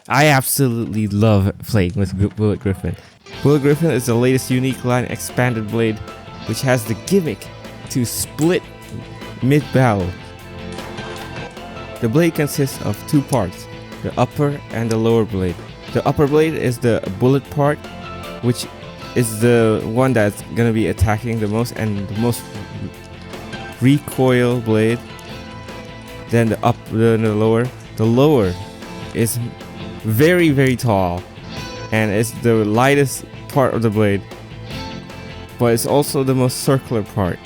I absolutely love playing with Bullet Griffon. Bullet Griffon is the latest unique line expanded blade, which has the gimmick to split mid-battle. The blade consists of two parts, the upper and the lower blade. The upper blade is the bullet part, which is the one that's gonna be attacking the most and the most recoil blade. Then the lower. The lower is very, very tall, and it's the lightest part of the blade, but it's also the most circular part,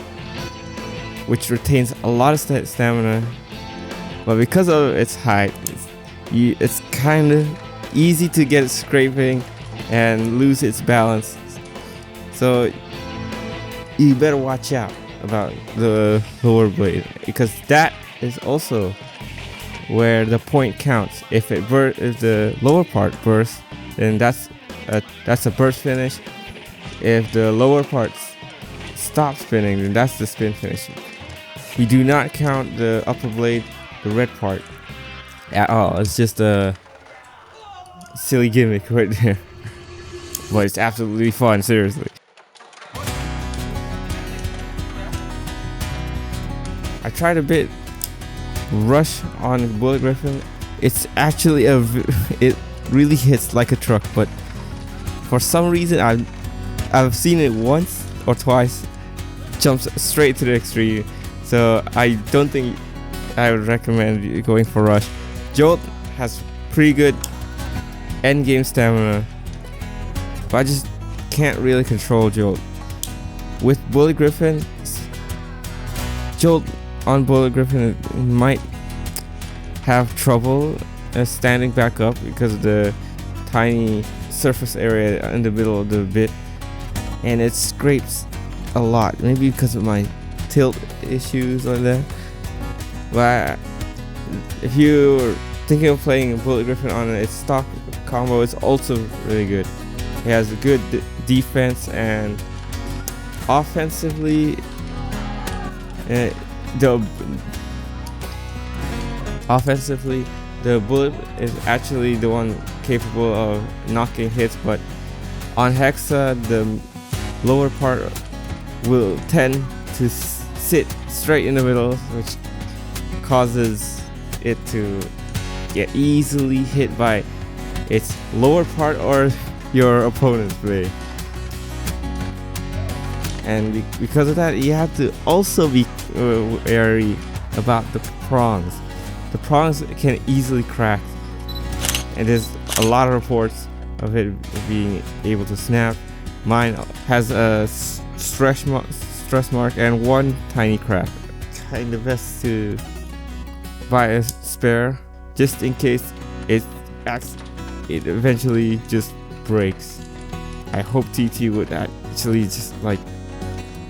which retains a lot of stamina. But because of its height, it's kind of easy to get scraping and lose its balance. So you better watch out about the lower blade, because that is also where the point counts. If the lower part bursts, then that's a burst finish. If the lower part stops spinning, then that's the spin finish. We do not count the upper blade, the red part, at all. It's just a silly gimmick right there. But it's absolutely fun, seriously. I tried a bit rush on Bullet Griffon. It's actually it really hits like a truck, but for some reason I've seen it once or twice jumps straight to the extreme, so I don't think I would recommend going for rush. Jolt has pretty good end game stamina, but I just can't really control Jolt. With Bullet Griffon, Jolt on Bullet Griffon might have trouble standing back up because of the tiny surface area in the middle of the bit, and it scrapes a lot, maybe because of my tilt issues on that. But if you're thinking of playing Bullet Griffon on its stock combo, it's also really good. It has a good defense, and offensively the bullet is actually the one capable of knocking hits, but on Hexa the lower part will tend to sit straight in the middle, which causes it to get easily hit by its lower part or your opponent's blade. And because of that, you have to also be wary about the prongs. The prongs can easily crack, and there's a lot of reports of it being able to snap. Mine has a stress mark and one tiny crack. Kinda best to buy a spare just in case it eventually just breaks. I hope TT would actually just like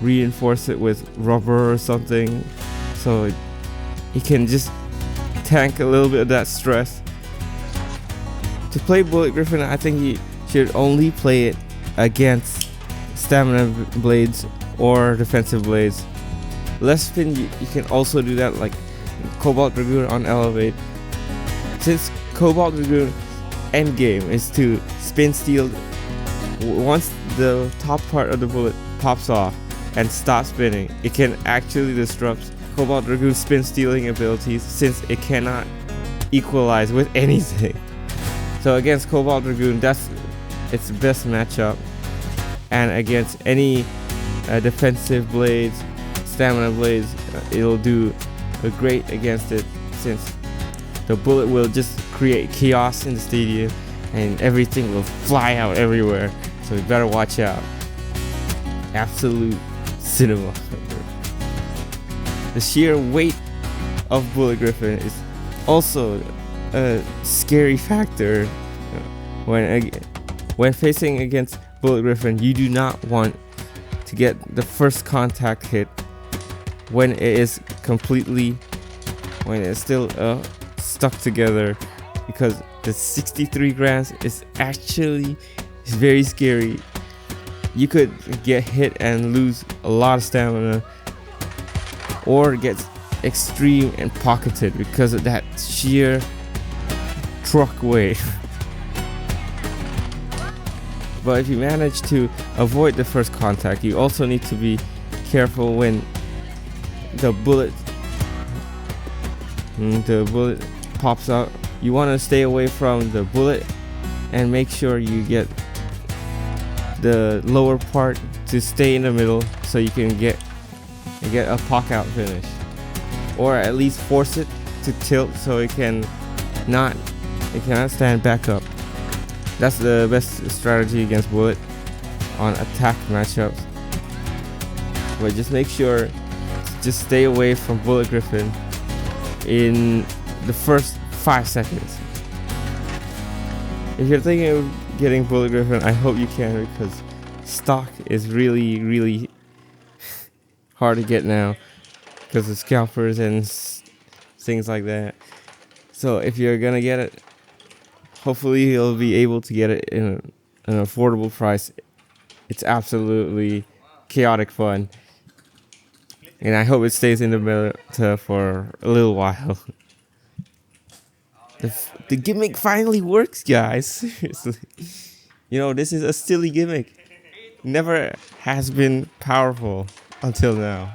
reinforce it with rubber or something, so he can just tank a little bit of that stress. To play Bullet Griffon, I think you should only play it against stamina blades or defensive blades. Less spin, you can also do that, like Cobalt Dragoon on Elevate. Since Cobalt Dragoon endgame is to spin steal once the top part of the bullet pops off and stops spinning, it can actually disrupt Cobalt Dragoon's spin stealing abilities, since it cannot equalize with anything. So against Cobalt Dragoon, that's its best matchup, and against any defensive blades, stamina blades, it'll do great against it, since the bullet will just create chaos in the stadium and everything will fly out everywhere. So you better watch out. Absolute cinema. The sheer weight of Bullet Griffon is also a scary factor. When facing against Bullet Griffon, you do not want to get the first contact hit when it is still stuck together, because the 63 grams is actually very scary. You could get hit and lose a lot of stamina, or get extreme and pocketed because of that sheer truck weight. But if you manage to avoid the first contact, you also need to be careful when the bullet pops out. You want to stay away from the bullet and make sure you get the lower part to stay in the middle so you can get a pock out finish, or at least force it to tilt so it cannot stand back up. That's the best strategy against bullet on attack matchups. But just make sure to stay away from Bullet Griffon in the first 5 seconds. If you're thinking of getting Bullet Griffon, I hope you can, because stock is really hard to get now because of scalpers and things like that. So if you're gonna get it, hopefully you'll be able to get it in an affordable price. It's absolutely chaotic fun, and I hope it stays in the meta for a little while. The gimmick finally works, guys. Seriously. You know, this is a silly gimmick. Never has been powerful until now.